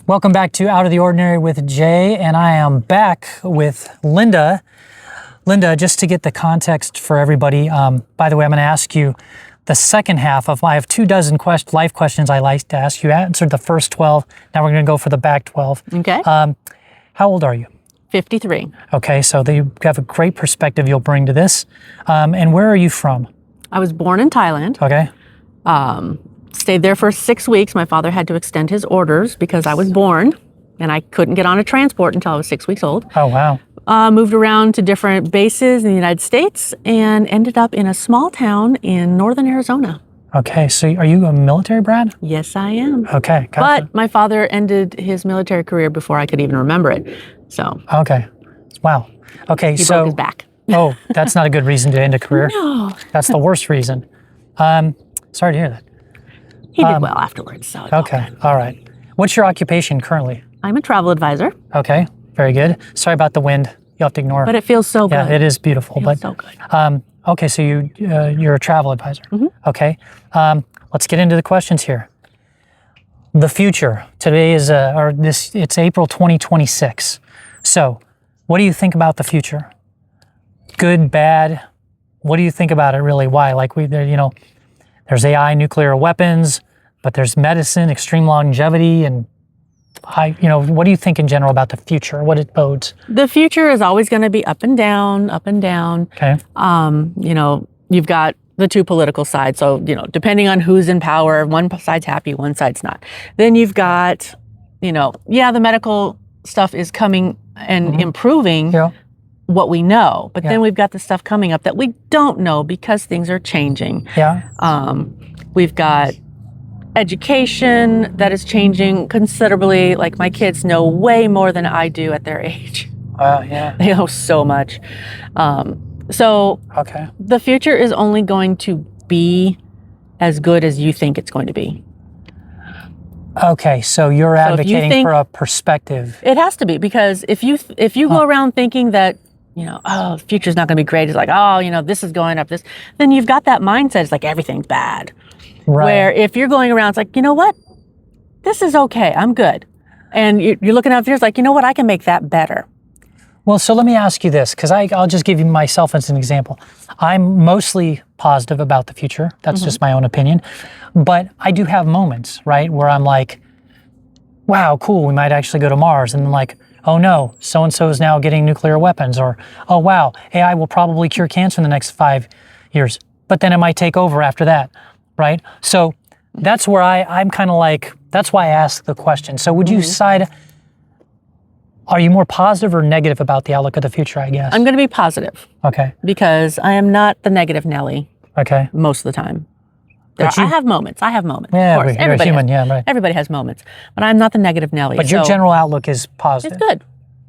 Welcome back to Out of the Ordinary with Jay, and I am back with Linda. Linda, just to get the context for everybody, by the way, I'm going to ask you the second half of, I have 24 life questions I like to ask you. Answered the first 12. Now we're going to go for the back 12. Okay. How old are you? 53. Okay, so you have a great perspective you'll bring to this. And where are you from? I was born in Thailand. Okay. Stayed there for 6 weeks. My father had to extend his orders because I was born and I couldn't get on a transport until I was 6 weeks old. Oh, wow. Moved around to different bases in the United States and ended up in a small town in northern Arizona. Okay, so are you a military brat? Yes, I am. Okay, gotcha. But my father ended his military career before I could even remember it. So. Okay. Wow. Okay, he so. broke his back. Oh, that's not a good reason to end a career. No. That's the worst reason. Sorry to hear that. He did well afterwards. So Okay, all right. What's your occupation currently? I'm a travel advisor. Okay, very good. Sorry about the wind. You'll have to ignore. But it feels so good. Yeah, it is beautiful. It feels so good. Okay, so you're a travel advisor. Mm-hmm. Okay, let's get into the questions here. The future. Today is it's April 2026. So, what do you think about the future? Good, bad? What do you think about it really? Why? Like there's AI, nuclear weapons, but there's medicine, extreme longevity, and what do you think in general about the future? What it bodes? The future is always going to be up and down, up and down. Okay. You've got the two political sides. So, depending on who's in power, one side's happy, one side's not. Then you've got, the medical stuff is coming and improving what we know. But then we've got the stuff coming up that we don't know because things are changing. Yeah. We've got education that is changing considerably. Like my kids know way more than I do at their age. Wow, yeah. They know so much. So the future is only going to be as good as you think it's going to be. Okay, so you're advocating for a perspective. It has to be, because if you go around thinking that, the future's not going to be great, it's like, this is going up, then you've got that mindset. It's like everything's bad. Right. Where if you're going around, it's like, you know what? This is okay. I'm good. And you're looking out there, it's like, you know what? I can make that better. Well, so let me ask you this, because I'll just give you myself as an example. I'm mostly positive about the future. That's just my own opinion. But I do have moments, right, where I'm like, wow, cool, we might actually go to Mars. And then like, oh no, so-and-so is now getting nuclear weapons. Or, oh wow, AI will probably cure cancer in the next 5 years. But then it might take over after that, right? So that's where I'm kind of like, that's why I asked the question. So would you side... Are you more positive or negative about the outlook of the future, I guess? I'm going to be positive. Okay. Because I am not the negative Nelly. Okay. Most of the time. I have moments. Yeah, of course. You're a human. Yeah, right. Everybody has moments. But I'm not the negative Nelly. But your general outlook is positive. It's good.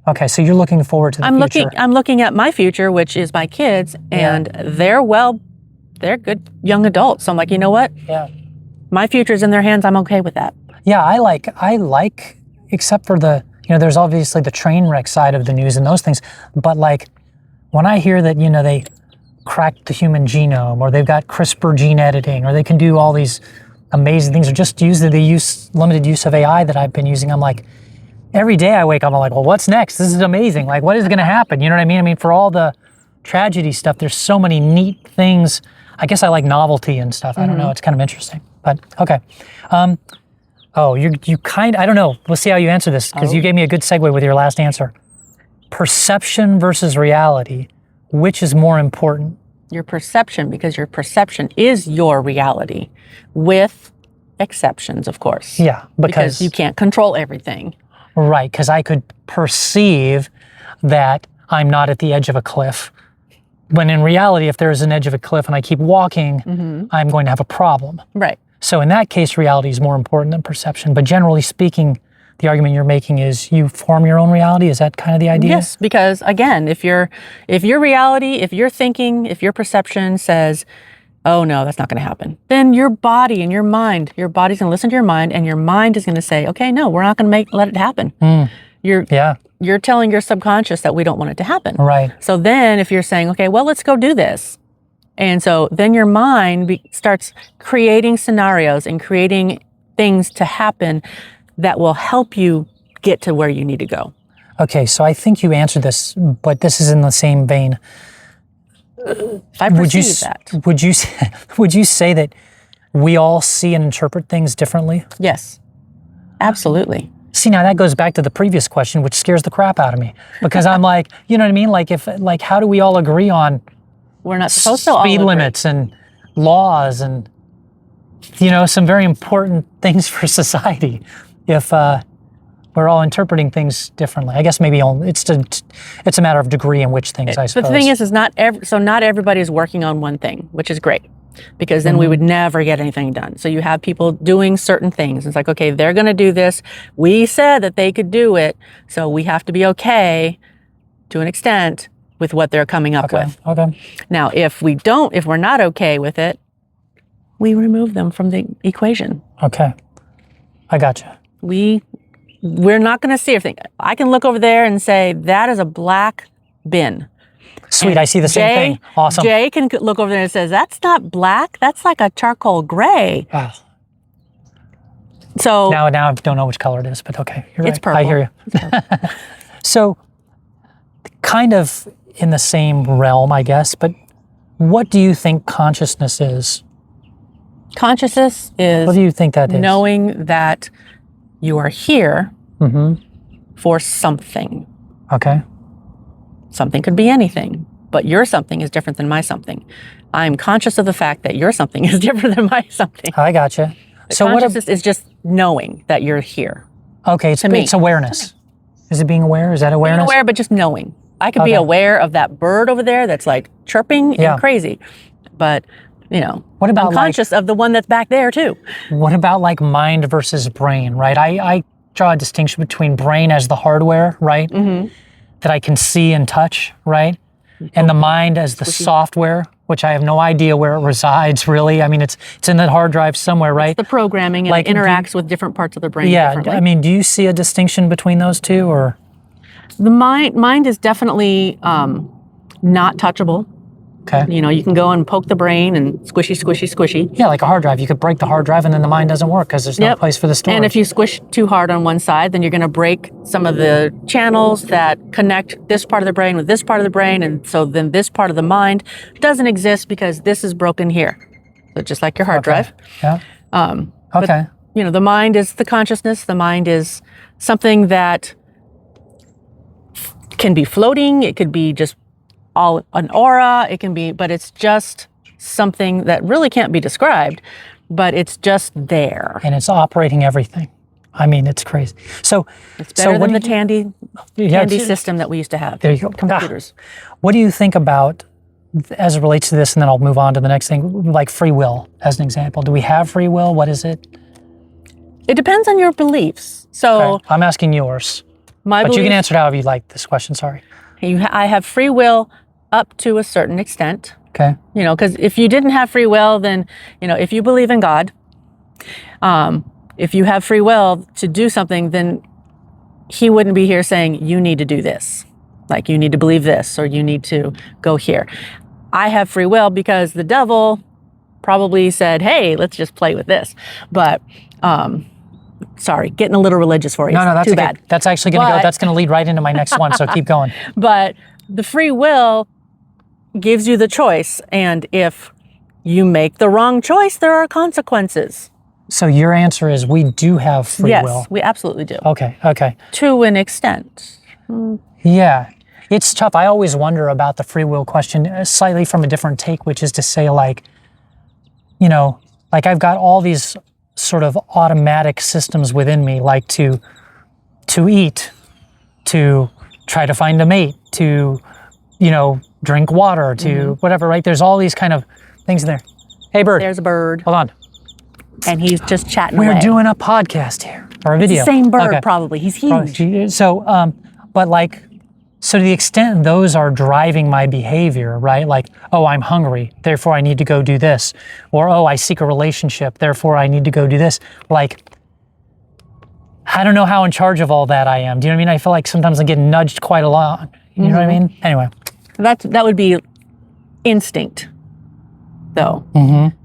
Okay, so you're looking forward to the future. I'm looking at my future, which is my kids, and they're good young adults. So I'm like, you know what? Yeah. My future's in their hands. I'm okay with that. Yeah, I like, except for there's obviously the train wreck side of the news and those things, but like when I hear that, they cracked the human genome, or they've got CRISPR gene editing, or they can do all these amazing things, or just use the limited use of AI that I've been using, I'm like, every day I wake up, I'm like, well, what's next? This is amazing. Like, what is going to happen? You know what I mean? I mean, for all the tragedy stuff, there's so many neat things. I guess I like novelty and stuff. I don't know. It's kind of interesting, but okay. I don't know. We'll see how you answer this, because you gave me a good segue with your last answer. Perception versus reality, which is more important? Your perception, because your perception is your reality, with exceptions, of course. Yeah, because you can't control everything. Right, because I could perceive that I'm not at the edge of a cliff, when in reality, if there's an edge of a cliff and I keep walking, I'm going to have a problem. Right. So in that case, reality is more important than perception. But generally speaking, the argument you're making is you form your own reality. Is that kind of the idea? Yes, because again, if your reality, if your thinking, if your perception says, oh no, that's not going to happen, then your body and your mind, your body's going to listen to your mind, and your mind is going to say, okay, no, we're not going to let it happen. You're telling your subconscious that we don't want it to happen. Right. So then if you're saying, okay, well, let's go do this. And so then your mind starts creating scenarios and creating things to happen that will help you get to where you need to go. Okay, so I think you answered this, but this is in the same vein. If I perceive that. Would you say that we all see and interpret things differently? Yes, absolutely. See, now that goes back to the previous question, which scares the crap out of me, because I'm like, you know what I mean? Like, how do we all agree on We're not supposed to all speed agree. limits and laws and, some very important things for society if we're all interpreting things differently? I guess maybe it's a matter of degree in which things, I suppose. But the thing is not everybody is working on one thing, which is great, because then we would never get anything done. So you have people doing certain things. It's like, okay, they're going to do this. We said that they could do it, so we have to be okay to an extent with what they're coming up with. Okay. Now, if we're not okay with it, we remove them from the equation. Okay. I gotcha. We're not going to see everything. I can look over there and say, that is a black bin. Sweet, And I see the same thing. Awesome. Jay can look over there and says, that's not black. That's like a charcoal gray. Wow. So Now I don't know which color it is, but okay. You're it's right. purple. I hear you. So, kind of in the same realm, I guess, but what do you think consciousness is? Consciousness is What do you think that is? knowing that you are here for something. Okay. Something could be anything, but your something is different than my something. I'm conscious of the fact that your something is different than my something. I gotcha. So Consciousness is just knowing that you're here. Okay, it's awareness. Is it being aware? Is that awareness? Being aware, but just knowing. I could be Okay. aware of that bird over there that's like chirping Yeah. and crazy, but What about I'm conscious of the one that's back there too. What about like mind versus brain, right? I draw a distinction between brain as the hardware, right? That I can see and touch, right? And the mind as the software, which I have no idea where it resides really. I mean, it's in the hard drive somewhere, right? The programming and Like, it interacts with different parts of the brain Yeah, differently. I mean, do you see a distinction between those two, or? The mind is definitely not touchable. Okay. You can go and poke the brain and squishy. Yeah, like a hard drive. You could break the hard drive and then the mind doesn't work because there's no Yep. place for the storage. And if you squish too hard on one side, then you're going to break some of the channels that connect this part of the brain with this part of the brain. And so then this part of the mind doesn't exist because this is broken here. So just like your hard drive. Yeah. Okay. But, the mind is the consciousness. The mind is something that can be floating. It could be just all an aura. It can be, but it's just something that really can't be described, but it's just there. And it's operating everything. I mean, it's crazy. So It's better what than the do you- Tandy system that we used to have. There you go. Computers. What do you think about, as it relates to this, and then I'll move on to the next thing, like free will, as an example? Do we have free will? What is it? It depends on your beliefs. So Okay. I'm asking yours, my but you can beliefs, answer it however you like this question. Sorry. I have free will up to a certain extent. Okay. Because if you didn't have free will, then, if you believe in God, if you have free will to do something, then he wouldn't be here saying, you need to do this. Like, you need to believe this, or you need to go here. I have free will because the devil probably said, hey, let's just play with this. But, sorry, getting a little religious for you. No, that's too okay. bad. That's actually going to go. But- That's going to lead right into my next one. So keep going. But the free will gives you the choice. And if you make the wrong choice, there are consequences. So your answer is we do have free Yes, will. we absolutely do. Okay. To an extent. Yeah. It's tough. I always wonder about the free will question slightly from a different take, which is to say like I've got all these sort of automatic systems within me, like to eat, to try to find a mate, to, drink water, to whatever, right? There's all these kind of things in there. Hey, bird. There's a bird, Hold on. and he's just chatting We're away. doing a podcast here, or a video. the same bird, Okay. probably. He's huge. So, so to the extent those are driving my behavior, right? Like, oh, I'm hungry, therefore I need to go do this. Or, oh, I seek a relationship, therefore I need to go do this. Like, I don't know how in charge of all that I am. Do you know what I mean? I feel like sometimes I get nudged quite a lot. You know what I mean? Anyway. That would be instinct, though.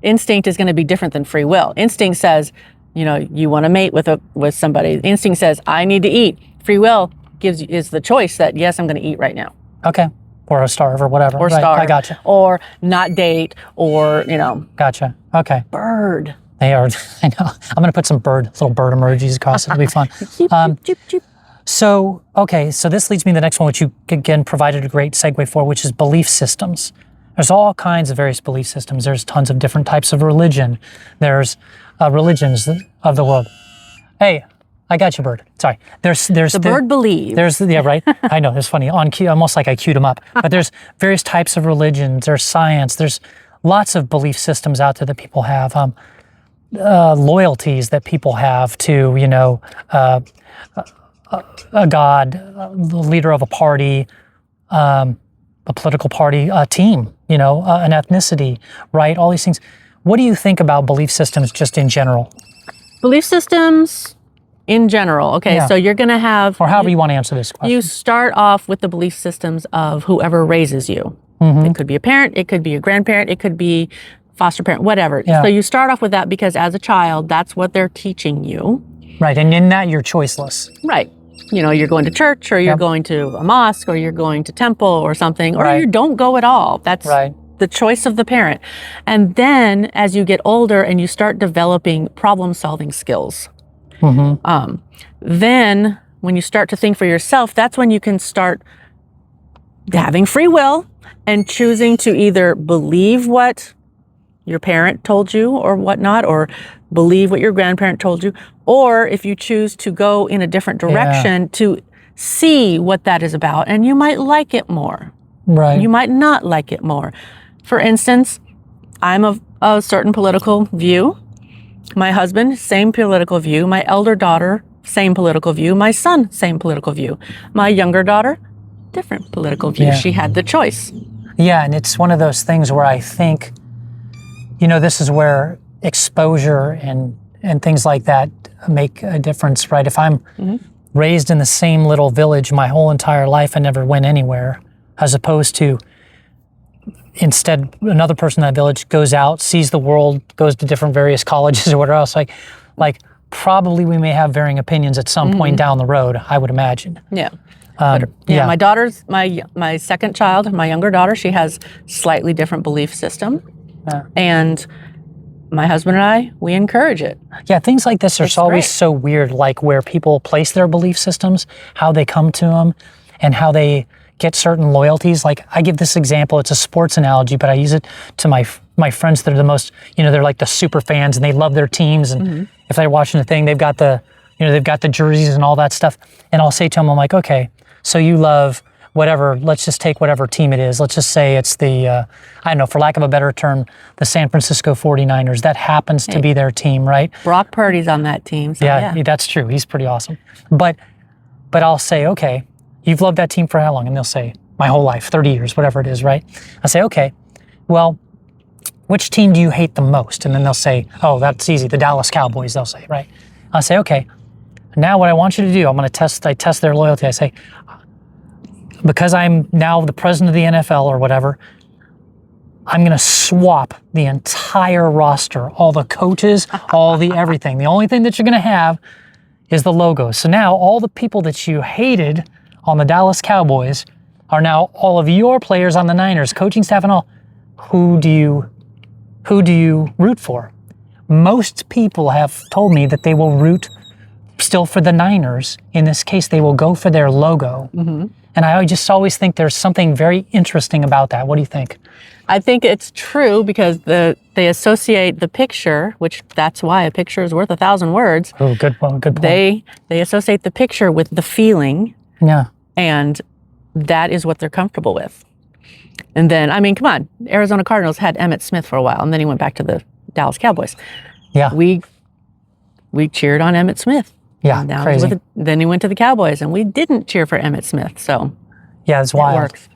Instinct is going to be different than free will. Instinct says, you want to mate with somebody. Instinct says, I need to eat. Free will is the choice that, yes, I'm going to eat right now. Okay. Or starve or whatever. Or right. starve. I gotcha. Or not date or, Gotcha. Okay. bird. They are, I know. I'm going to put some little bird emojis across it. It'll be fun. Cheep, cheep. So this leads me to the next one, which you again provided a great segue for, which is belief systems. There's all kinds of various belief systems. There's tons of different types of religion. There's religions of the world. Hey, I got you, bird. Sorry. There's the bird believes. Yeah, right. I know. It's funny. On cue, almost like I queued him up. But there's various types of religions. There's science. There's lots of belief systems out there that people have. Loyalties that people have to, a god, the leader of a party, a political party, a team, an ethnicity, right? All these things. What do you think about belief systems just in general? Belief systems in general. Okay, Yeah. so you're going to have... Or however you want to answer this question. You start off with the belief systems of whoever raises you. Mm-hmm. It could be a parent, it could be a grandparent, it could be foster parent, whatever. Yeah. So you start off with that because as a child, that's what they're teaching you. Right, and in that you're choiceless. Right. You're going to church, or you're Yep. going to a mosque, or you're going to temple or something, or Right. you don't go at all. That's Right. the choice of the parent. And then as you get older and you start developing problem-solving skills, Mm-hmm. then when you start to think for yourself, that's when you can start having free will and choosing to either believe what your parent told you or whatnot, or believe what your grandparent told you, or if you choose to go in a different direction to see what that is about, and you might like it more. Right. You might not like it more. For instance, I'm of a certain political view. My husband, same political view. My elder daughter, same political view. My son, same political view. My younger daughter, different political view. Yeah. She had the choice. Yeah, and it's one of those things where I think, this is where exposure and things like that make a difference, right? If I'm raised in the same little village my whole entire life and never went anywhere, as opposed to instead another person in that village goes out, sees the world, goes to different various colleges or whatever else, like probably we may have varying opinions at some point down the road, I would imagine. Yeah. Yeah. My daughter's, my second child, my younger daughter, she has slightly different belief system. And my husband and I, we encourage it. Yeah, things like this are It's always great. so weird, like where people place their belief systems, how they come to them, and how they get certain loyalties. Like I give this example, it's a sports analogy, but I use it to my friends that are the most, they're like the super fans and they love their teams. And if they're watching a thing, they've got the jerseys and all that stuff. And I'll say to them, I'm like, okay, so you love whatever, let's just take whatever team it is. Let's just say it's the, I don't know, for lack of a better term, the San Francisco 49ers. That happens to be their team, right? Brock Purdy's on that team. So Yeah, that's true. He's pretty awesome. But I'll say, okay, you've loved that team for how long? And they'll say, my whole life, 30 years, whatever it is, right? I say, okay, well, which team do you hate the most? And then they'll say, oh, that's easy, the Dallas Cowboys, they'll say, right? I'll say, okay, now what I want you to do, I test their loyalty. I say, because I'm now the president of the NFL or whatever, I'm going to swap the entire roster, all the coaches, all the everything. The only thing that you're going to have is the logo. So now all the people that you hated on the Dallas Cowboys are now all of your players on the Niners, coaching staff and all. Who do you root for? Most people have told me that they will root still for the Niners. In this case, they will go for their logo. And I just always think there's something very interesting about that. What do you think? I think it's true because they associate the picture, which that's why a picture is worth 1,000 words. Oh, good point. They associate the picture with the feeling, Yeah. and that is what they're comfortable with. And then, I mean, come on, Arizona Cardinals had Emmitt Smith for a while, and then he went back to the Dallas Cowboys. Yeah. We cheered on Emmitt Smith. Yeah, Now crazy. then he went to the Cowboys, and we didn't cheer for Emmitt Smith. So Yeah, it's it wild. works.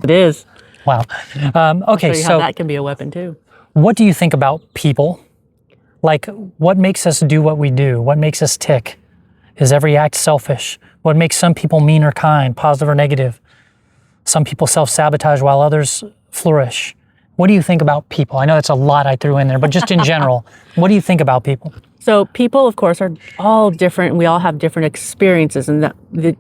It is. Wow. Okay, Show you how so that can be a weapon too. what do you think about people? Like, what makes us do what we do? What makes us tick? Is every act selfish? What makes some people mean or kind, positive or negative? Some people self-sabotage while others flourish. What do you think about people? I know that's a lot I threw in there, but just in general, what do you think about people? So people, of course, are all different. And we all have different experiences, and the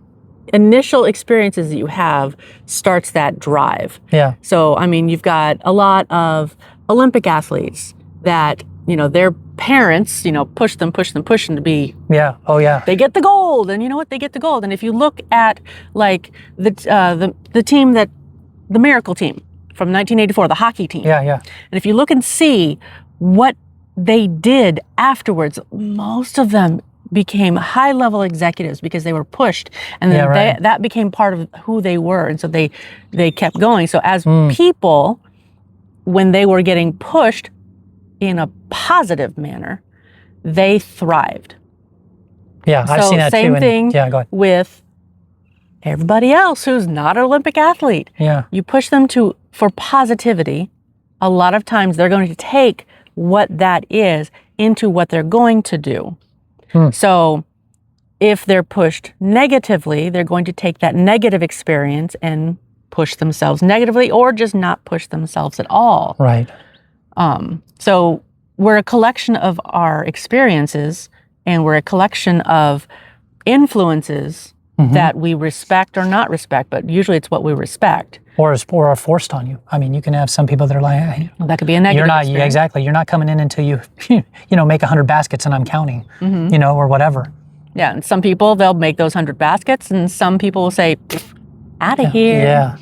initial experiences that you have starts that drive. Yeah. So, I mean, you've got a lot of Olympic athletes that, their parents, push them to be. Yeah. Oh, yeah. They get the gold, and you know what? They get the gold. And if you look at like the team the Miracle team from 1984, the hockey team. Yeah, yeah. And if you look and see what they did afterwards, most of them became high-level executives because they were pushed, and then that became part of who they were, and so they kept going. So as people, when they were getting pushed in a positive manner, they thrived. Yeah, I've seen that too. Same thing go ahead. with everybody else who's not an Olympic athlete. Yeah. You push them for positivity, a lot of times they're going to take what that is into what they're going to do. So if they're pushed negatively, they're going to take that negative experience and push themselves negatively, or just not push themselves at all. Right. So we're a collection of our experiences, and we're a collection of influences that we respect or not respect, but usually it's what we respect. Or are forced on you. I mean, you can have some people that are like, hey, Well, that could be a negative experience. exactly. You're not coming in until you, make 100 baskets and I'm counting, or whatever. Yeah, and some people, they'll make those 100 baskets, and some people will say, out of here. Yeah.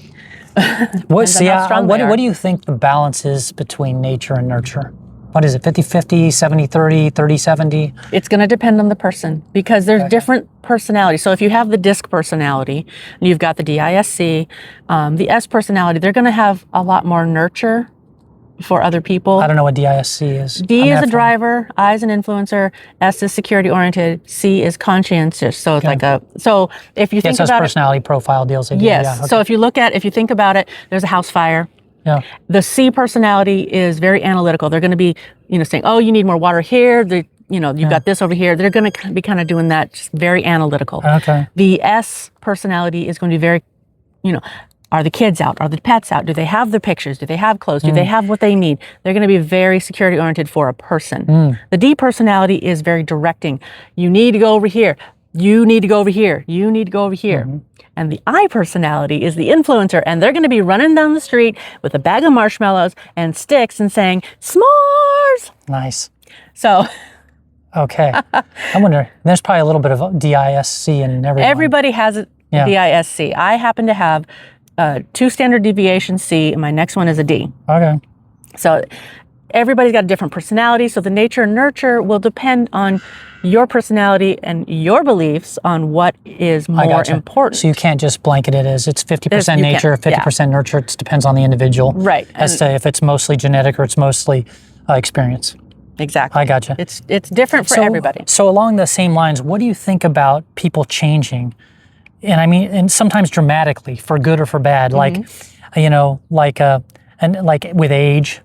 What What do you think the balance is between nature and nurture? What is it, 50-50, 70-30, 30-70? It's going to depend on the person, because there's different personalities. So if you have the DISC personality, and you've got the DISC, the S personality, they're going to have a lot more nurture for other people. I don't know what DISC is. D is a driver, I is an influencer, S is security oriented, C is conscientious. So it's so if you think those about personality profile deals. Yes. Yeah, okay. So if you think about it, there's a house fire. Yeah. The C personality is very analytical. They're going to be, saying, oh, you need more water here. You've got this over here. They're going to be kind of doing that, just very analytical. Okay. The S personality is going to be very, are the kids out? Are the pets out? Do they have the pictures? Do they have clothes? Do they have what they need? They're going to be very security oriented for a person. The D personality is very directing. You need to go over here. You need to go over here. You need to go over here. And the I personality is the influencer, and they're going to be running down the street with a bag of marshmallows and sticks and saying, s'mores! Nice. So. Okay. I wonder, there's probably a little bit of DISC in everyone. Everybody has a DISC. I happen to have 2 standard deviation C, and my next one is a D. Okay. So everybody's got a different personality, so the nature and nurture will depend on your personality and your beliefs on what is more important. So you can't just blanket it as it's 50% nature, 50% nurture. It depends on the individual. Right. As to if it's mostly genetic or it's mostly experience. Exactly. I gotcha. It's different for everybody. So along the same lines, what do you think about people changing? And I mean, and sometimes dramatically, for good or for bad, like with age,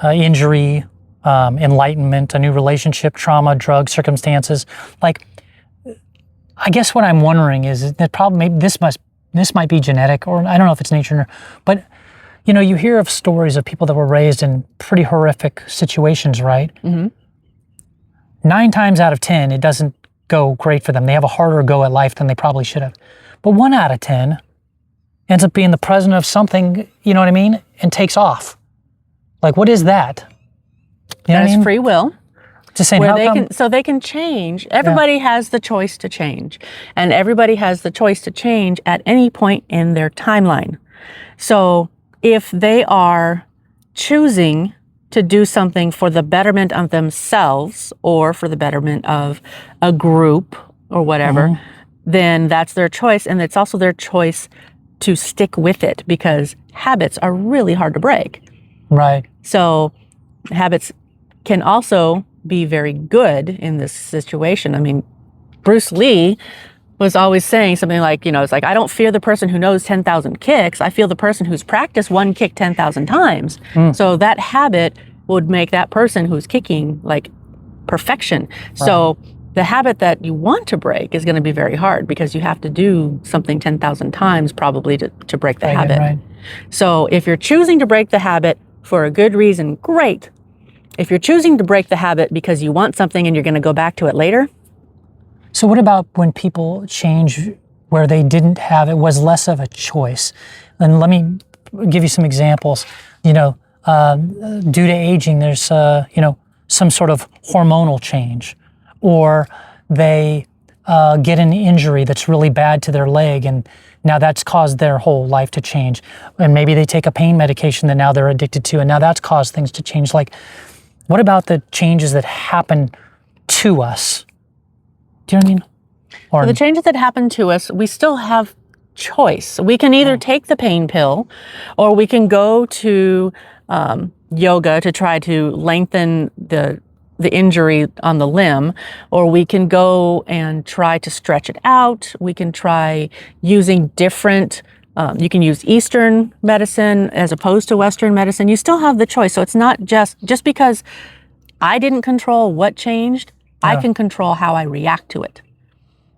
injury, enlightenment, a new relationship, trauma, drugs, circumstances. Like, I guess what I'm wondering is that probably maybe this might be genetic, or I don't know if it's nature, but you hear of stories of people that were raised in pretty horrific situations, right? 9 times out of 10, it doesn't go great for them. They have a harder go at life than they probably should have. But 1 out of 10 ends up being the president of something, you know what I mean, and takes off. Like, what is that? That's free will. Just saying, so they can change. Everybody has the choice to change, and everybody has the choice to change at any point in their timeline. So if they are choosing to do something for the betterment of themselves or for the betterment of a group or whatever, then that's their choice, and it's also their choice to stick with it, because habits are really hard to break. Right. So habits can also be very good in this situation. I mean, Bruce Lee was always saying something like, it's like, I don't fear the person who knows 10,000 kicks. I feel the person who's practiced one kick 10,000 times. So that habit would make that person who's kicking like perfection. Right. So the habit that you want to break is going to be very hard, because you have to do something 10,000 times probably to break the habit. Right. So if you're choosing to break the habit, for a good reason, great. If you're choosing to break the habit because you want something and you're going to go back to it later. So what about when people change where they didn't have, it was less of a choice? And let me give you some examples. Due to aging, there's, some sort of hormonal change, or they get an injury that's really bad to their leg, and now that's caused their whole life to change. And maybe they take a pain medication that now they're addicted to, and now that's caused things to change. Like, what about the changes that happen to us? Do you know what I mean? Or So the changes that happen to us, we still have choice. We can either take the pain pill, or we can go to yoga to try to lengthen the injury on the limb, or we can go and try to stretch it out. We can try using different, you can use Eastern medicine as opposed to Western medicine. You still have the choice. So it's not just because I didn't control what changed, I can control how I react to it.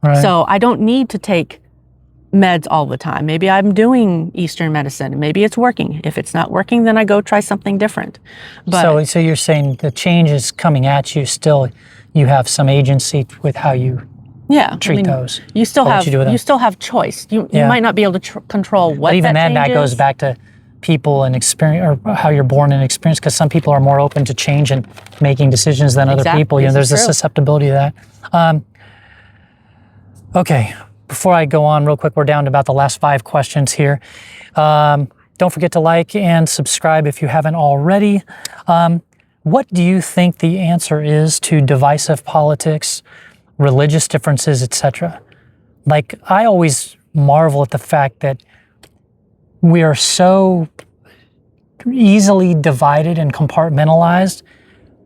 Right. So I don't need to take meds all the time. Maybe I'm doing Eastern medicine. Maybe it's working. If it's not working, then I go try something different. But so you're saying the change is coming at you still, you have some agency with how you treat those. You still or what have you do with them. you still have choice. You might not be able to control what But even that then, that change goes is. back to people and experience, or how you're born and experience, because some people are more open to change and making decisions than other Exactly. people. This There's is a true. susceptibility to that. Okay, before I go on real quick, we're down to about the last 5 questions here. Don't forget to like and subscribe if you haven't already. What do you think the answer is to divisive politics, religious differences, etc.? Like, I always marvel at the fact that we are so easily divided and compartmentalized,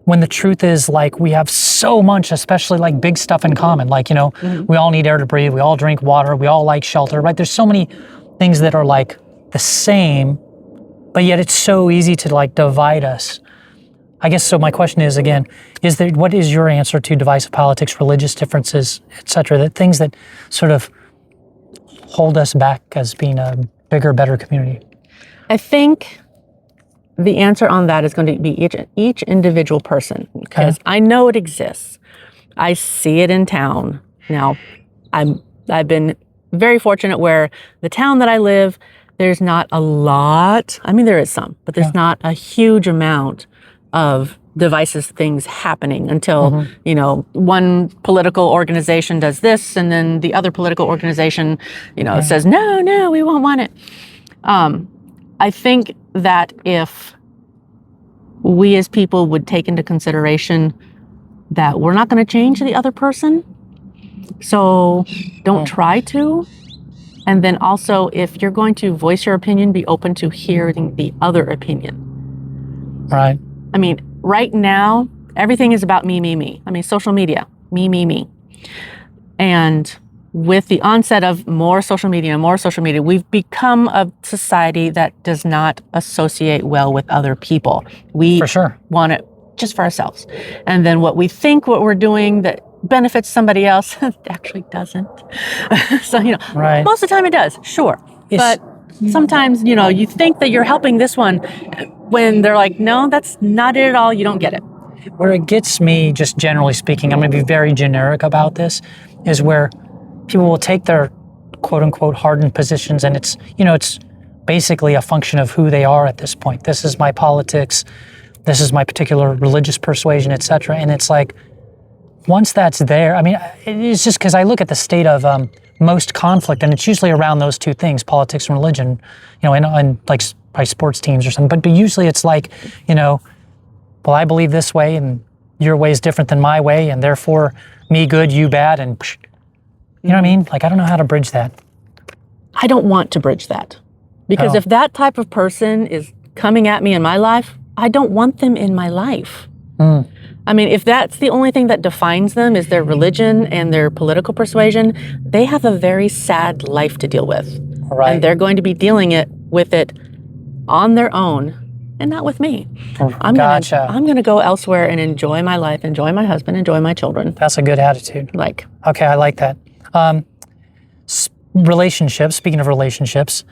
when the truth is, like, we have so much, especially like big stuff in common. Like, we all need air to breathe, we all drink water, we all like shelter, right? There's so many things that are like the same, but yet it's so easy to like divide us. I guess, so my question is, again, what is your answer to divisive politics, religious differences, etc., the things that sort of hold us back as being a bigger, better community? I think the answer on that is going to be each individual person, because I know it exists. I see it in town. Now, I've been very fortunate where the town that I live, there's not a lot. I mean, there is some, but there's not a huge amount of divisive things happening until, one political organization does this, and then the other political organization, says, no, we won't want it. I think that if we as people would take into consideration that we're not going to change the other person, so don't try to. And then also, if you're going to voice your opinion, be open to hearing the other opinion. Right. I mean, right now, everything is about me, me, me. I mean, social media, me, me, me. And with the onset of more social media, we've become a society that does not associate well with other people. We For sure. want it just for ourselves. And then what we think what we're doing that benefits somebody else actually doesn't. So, Right. most of the time it does, sure. But sometimes, you think that you're helping this one when they're like, no, that's not it at all. You don't get it. Where it gets me, just generally speaking, I'm going to be very generic about this, is where people will take their quote unquote hardened positions, and it's basically a function of who they are at this point. This is my politics, this is my particular religious persuasion, etc. And it's like, once that's there, I mean, it's just because I look at the state of most conflict, and it's usually around those two things, politics and religion, and like by sports teams or something. But usually it's like, well, I believe this way, and your way is different than my way, and therefore me good, you bad, and you know what I mean? Like, I don't know how to bridge that. I don't want to bridge that. Because if that type of person is coming at me in my life, I don't want them in my life. I mean, if that's the only thing that defines them is their religion and their political persuasion, they have a very sad life to deal with. Right. And they're going to be dealing with it on their own and not with me. I'm going to go elsewhere and enjoy my life, enjoy my husband, enjoy my children. That's a good attitude. Okay, I like that. Relationships, speaking of relationships,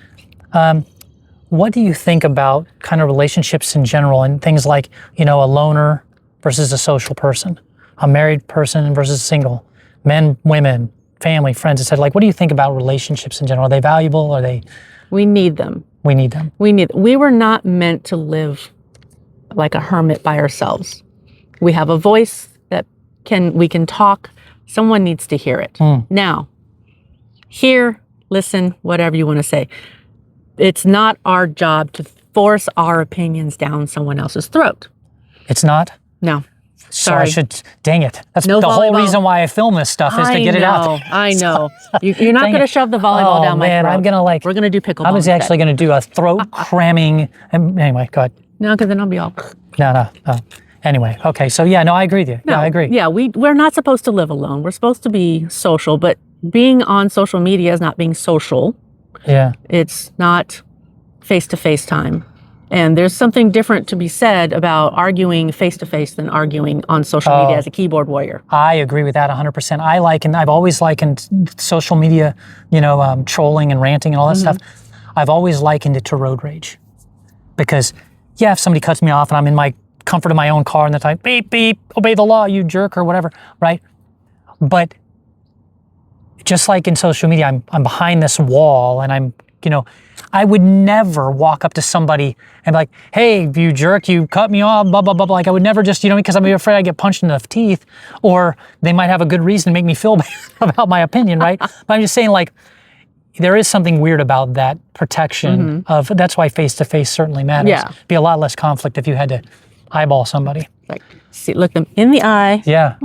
what do you think about kind of relationships in general and things like, a loner versus a social person, a married person versus single, men, women, family, friends, etc. Like, what do you think about relationships in general? Are they valuable? We need them. We need them. We were not meant to live like a hermit by ourselves. We have a voice that we can talk. Someone needs to hear it. Now, hear, listen, whatever you want to say. It's not our job to force our opinions down someone else's throat. It's not? No. So Sorry. Dang it. That's No the whole volleyball. reason why I film this stuff is to get it out. I know. You're not going to shove the volleyball down my throat. I'm going to We're going to do pickleball. I was actually going to do a throat cramming. Anyway, go ahead. No, because then I'll be all... No. Anyway, okay. So yeah, no, I agree with you. No, yeah, I agree. Yeah, we're not supposed to live alone. We're supposed to be social, but being on social media is not being social. Yeah. It's not face-to-face time. And there's something different to be said about arguing face-to-face than arguing on social media as a keyboard warrior. I agree with that 100%. I've always likened social media, trolling and ranting and all that stuff. I've always likened it to road rage. Because, yeah, if somebody cuts me off and I'm in my comfort of my own car and they're like, beep, beep, obey the law, you jerk, or whatever, right? But just like in social media, I'm behind this wall and I'm, I would never walk up to somebody and be like, hey, you jerk, you cut me off, blah, blah, blah, blah. Like I would never just, because I'm afraid I get punched in the teeth, or they might have a good reason to make me feel bad about my opinion, right? But I'm just saying, like, there is something weird about that protection that's why face-to-face certainly matters. Yeah. Be a lot less conflict if you had to eyeball somebody. Like, look them in the eye. Yeah.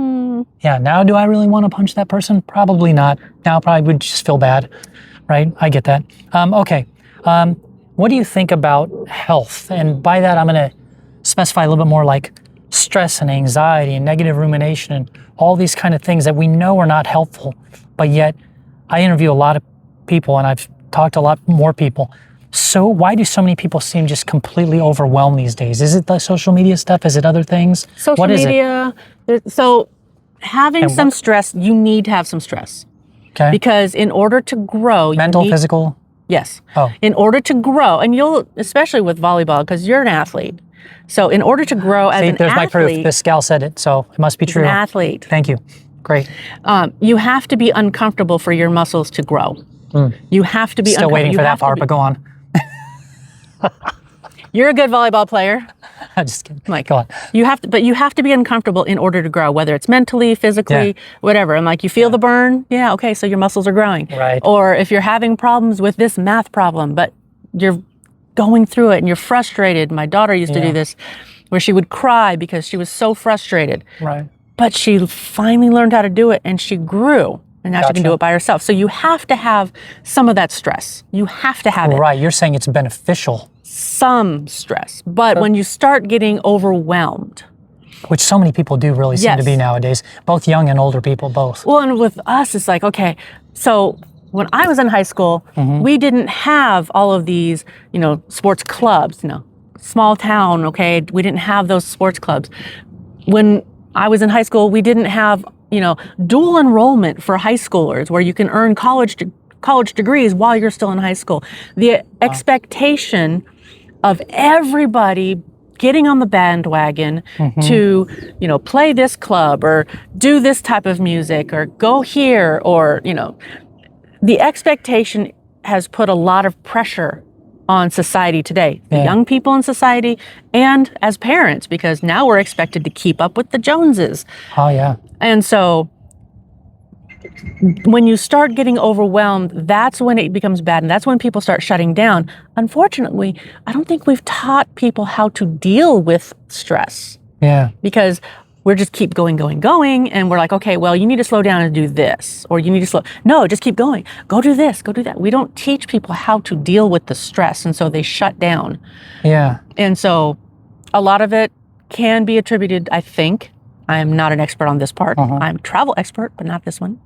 Yeah. Now, do I really want to punch that person? Probably not. Now, I probably would just feel bad, right? I get that. Okay. What do you think about health? And by that, I'm going to specify a little bit more like stress and anxiety and negative rumination and all these kind of things that we know are not helpful, but yet I interview a lot of people and I've talked to a lot more people. So why do so many people seem just completely overwhelmed these days? Is it the social media stuff? Is it other things? Social media. So having some stress, you need to have some stress. Okay. Because in order to grow, mental, physical? Yes. Oh. In order to grow, and you'll, especially with volleyball, because you're an athlete. So in order to grow as an athlete. There's my proof. This gal said it, so it must be true. An athlete. Thank you. Great. You have to be uncomfortable for your muscles to grow. You have to be Still waiting for that part, but go on. You're a good volleyball player. I'm just kidding. Like, go on. You have to be uncomfortable in order to grow, whether it's mentally, physically, whatever. And like, you feel the burn. Yeah. Okay. So your muscles are growing. Right. Or if you're having problems with this math problem, but you're going through it and you're frustrated. My daughter used to do this where she would cry because she was so frustrated. Right. But she finally learned how to do it and she grew. And now she can do it by herself. So you have to have some of that stress. You have to have it. Right. You're saying it's beneficial. Some stress. But when you start getting overwhelmed. Which so many people do really seem to be nowadays. Both young and older people, both. Well, and with us, it's like, okay, so when I was in high school, we didn't have all of these, sports clubs, small town, okay? We didn't have those sports clubs. When I was in high school, we didn't have dual enrollment for high schoolers where you can earn college degrees while you're still in high school. The expectation of everybody getting on the bandwagon to, play this club or do this type of music or go here or, the expectation has put a lot of pressure on society today, the young people in society and as parents, because now we're expected to keep up with the Joneses. Oh, yeah. And so when you start getting overwhelmed, that's when it becomes bad. And that's when people start shutting down. Unfortunately, I don't think we've taught people how to deal with stress. Yeah. Because we're just keep going. And we're like, okay, well, you need to slow down and do this. Or you need to no, just keep going. Go do this, go do that. We don't teach people how to deal with the stress. And so they shut down. Yeah. And so a lot of it can be attributed, I think. I'm not an expert on this part. I'm a travel expert, but not this one.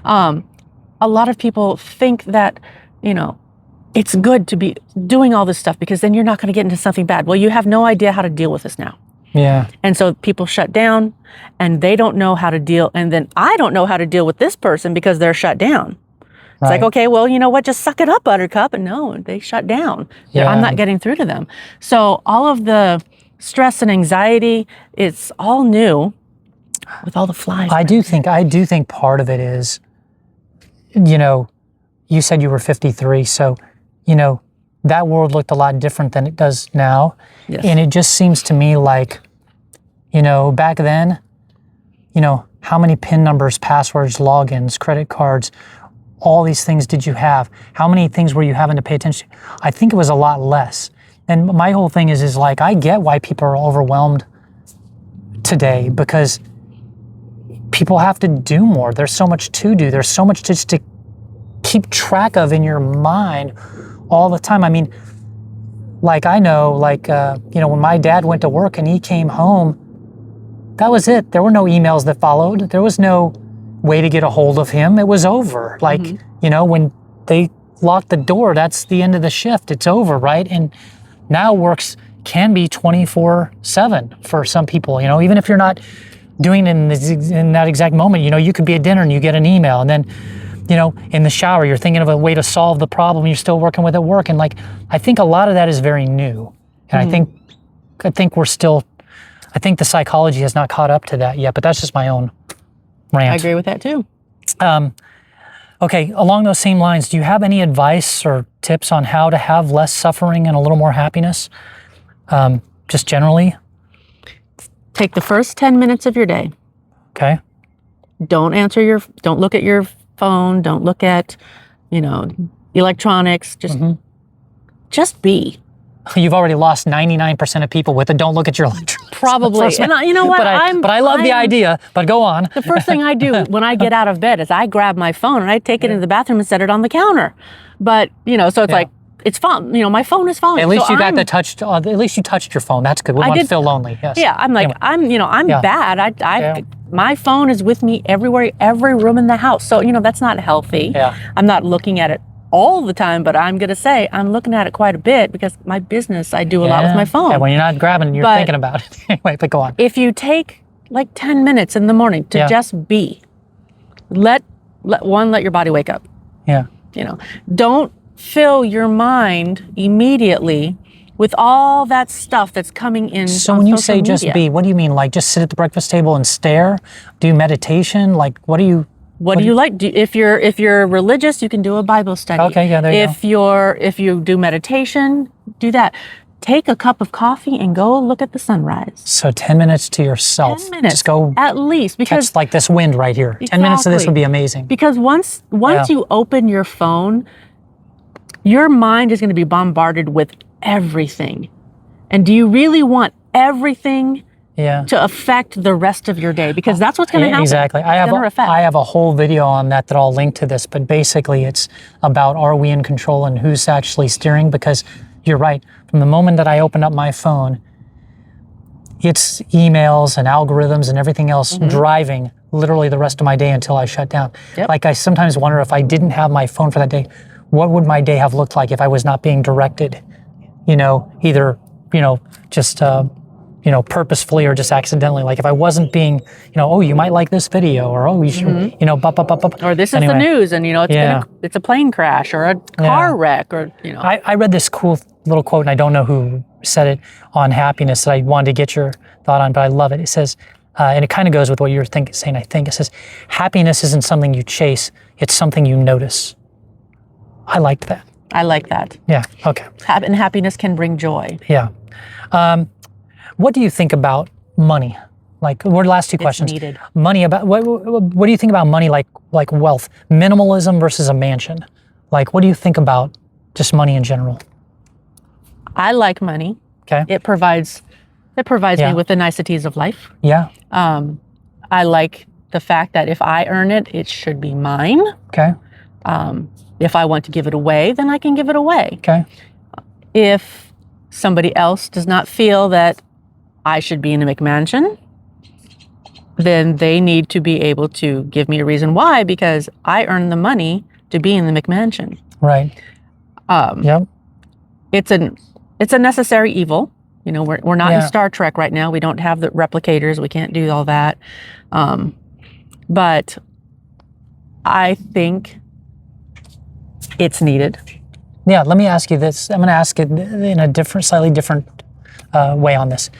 A lot of people think that, it's good to be doing all this stuff because then you're not going to get into something bad. Well, you have no idea how to deal with this now. Yeah. And so people shut down and they don't know how to deal. And then I don't know how to deal with this person because they're shut down. It's like, okay, well, you know what? Just suck it up, Buttercup. And no, they shut down. Yeah. I'm not getting through to them. So all of the stress and anxiety, it's all new with all the flies. I do think part of it is, you know, you said you were 53, so, you know, that world looked a lot different than it does now. Yes. And it just seems to me like, you know, back then, you know, how many PIN numbers, passwords, logins, credit cards, all these things did you have? How many things were you having to pay attention to? I think it was a lot less. And my whole thing is like, I get why people are overwhelmed today, because people have to do more. There's so much to do. There's so much just to keep track of in your mind all the time. I mean, like I know, like, you know, when my dad went to work and he came home, that was it. There were no emails that followed. There was no way to get a hold of him. It was over. Like, you know, when they lock the door, that's the end of the shift. It's over, right? And now works can be 24/7 for some people, you know, even if you're not doing it in that exact moment. You know, you could be at dinner and you get an email, and then, you know, in the shower, you're thinking of a way to solve the problem you're still working with at work. And like, I think a lot of that is very new. And I think we're still, I think the psychology has not caught up to that yet, but that's just my own rant. I agree with that too. Okay, along those same lines, do you have any advice or tips on how to have less suffering and a little more happiness? Just generally? Take the first 10 minutes of your day. Okay. Don't look at your phone. Don't look at, you know, electronics. Just be. You've already lost 99% of people with it. Don't look at your electronics. Probably. And you know what? But I love the idea, but go on. The first thing I do when I get out of bed is I grab my phone and I take it into the bathroom and set it on the counter. But, you know, so it's like, it's fun. You know, my phone is falling. At least you got at least you touched your phone. That's good. We want to feel lonely. Yes. Yeah. I'm like, anyway. I'm bad. My phone is with me everywhere, every room in the house. So, you know, that's not healthy. Yeah. I'm not looking at it all the time, but I'm going to say I'm looking at it quite a bit because my business, I do a lot with my phone. Yeah, when you're not grabbing, you're thinking about it. Anyway, but go on. If you take like 10 minutes in the morning to just be, let your body wake up. Yeah. You know, don't fill your mind immediately with all that stuff that's coming in. So when you say just be, what do you mean? Like just sit at the breakfast table and stare? Do meditation? Like what do you... What do you like? If you're religious, you can do a Bible study. Okay, yeah, there you go. If you do meditation, do that. Take a cup of coffee and go look at the sunrise. So 10 minutes to yourself. 10 minutes, just go at least, because catch like this wind right here. 10 minutes of this would be amazing. Because once you open your phone, your mind is going to be bombarded with everything. And do you really want everything to affect the rest of your day? Because that's what's going to happen. Exactly. I have a whole video on that I'll link to this, but basically it's about, are we in control and who's actually steering? Because you're right. From the moment that I open up my phone, it's emails and algorithms and everything else driving literally the rest of my day until I shut down. Yep. Like I sometimes wonder, if I didn't have my phone for that day, what would my day have looked like if I was not being directed, you know, either, you know, just, you know, purposefully or just accidentally. Like if I wasn't being, you know, oh, you might like this video, or oh, you should, you know, or this is the news, and you know, it's a plane crash or a car wreck, or you know. I read this cool little quote, and I don't know who said it, on happiness, that I wanted to get your thought on, but I love it. It says, and it kind of goes with what you're saying. I think it says, happiness isn't something you chase; it's something you notice. I liked that. I like that. Yeah. Okay. And happiness can bring joy. Yeah. What do you think about money? Like, what are the last two questions? Needed. Money, about what do you think about money, like wealth, minimalism versus a mansion? Like, what do you think about just money in general? I like money. Okay. It provides me with the niceties of life. Yeah. I like the fact that if I earn it, it should be mine. Okay. If I want to give it away, then I can give it away. Okay. If somebody else does not feel that I should be in a McMansion, then they need to be able to give me a reason why, because I earned the money to be in the McMansion. Right. Yep. It's a necessary evil. You know, we're not in Star Trek right now. We don't have the replicators. We can't do all that. But I think it's needed. Yeah, let me ask you this. I'm going to ask it in a different, slightly different way on this.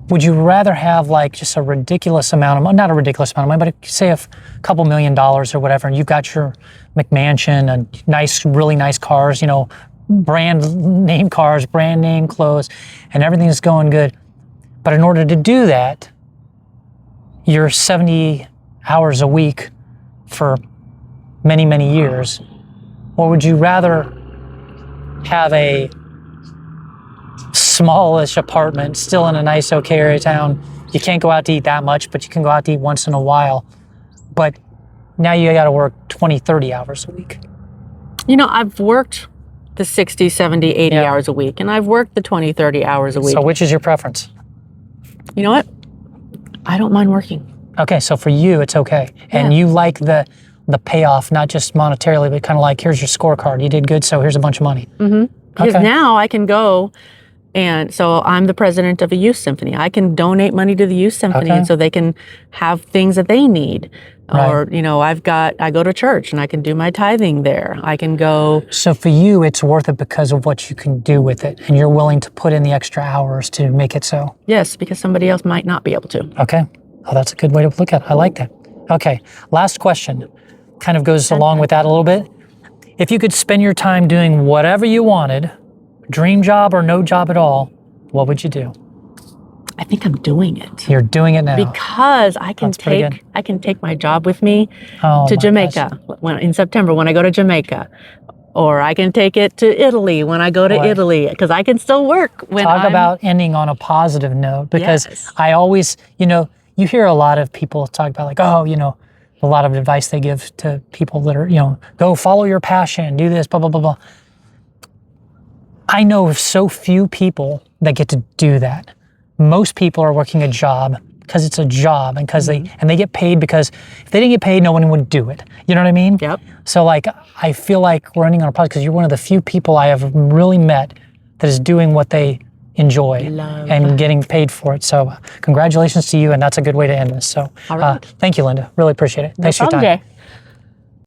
Would you rather have like just a ridiculous amount of money, not a ridiculous amount of money, but say a couple $1 million or whatever, and you've got your McMansion and nice, really nice cars, you know, brand name cars, brand name clothes, and everything's going good. But in order to do that, you're 70 hours a week for many, many years. Or would you rather have a smallish apartment, still in a nice, okay area of town? You can't go out to eat that much, but you can go out to eat once in a while. But now you got to work 20, 30 hours a week. You know, I've worked the 60, 70, 80 hours a week, and I've worked the 20, 30 hours a week. So which is your preference? You know what? I don't mind working. Okay, so for you, it's okay. And you like the payoff, not just monetarily, but kind of like, here's your scorecard. You did good, so here's a bunch of money. Mm-hmm. Because now I can go, and so I'm the president of a youth symphony. I can donate money to the youth symphony, and so they can have things that they need. Right. Or, you know, I go to church and I can do my tithing there. I can go. So for you, it's worth it because of what you can do with it, and you're willing to put in the extra hours to make it so. Yes, because somebody else might not be able to. Okay. Oh, that's a good way to look at it. I like that. Okay. Last question. Kind of goes along with that a little bit. If you could spend your time doing whatever you wanted, dream job or no job at all, what would you do? I think I'm doing it. You're doing it now. Because I can take my job with me to Jamaica in September when I go to Jamaica. Or I can take it to Italy when I go to Italy, because I can still work when Talk about ending on a positive note, because Yes. I always, you know, you hear a lot of people talk about like, oh, you know, a lot of advice they give to people that are, you know, go follow your passion, do this, blah, blah, blah, blah. I know of so few people that get to do that. Most people are working a job because it's a job, and because they get paid, because if they didn't get paid, no one would do it. You know what I mean? Yep. So like, I feel like we're ending on a positive because you're one of the few people I have really met that is doing what they enjoy and getting paid for it. So congratulations to you, and that's a good way to end this. So All right. thank you, Linda. Really appreciate it. Thanks for your time. Jay.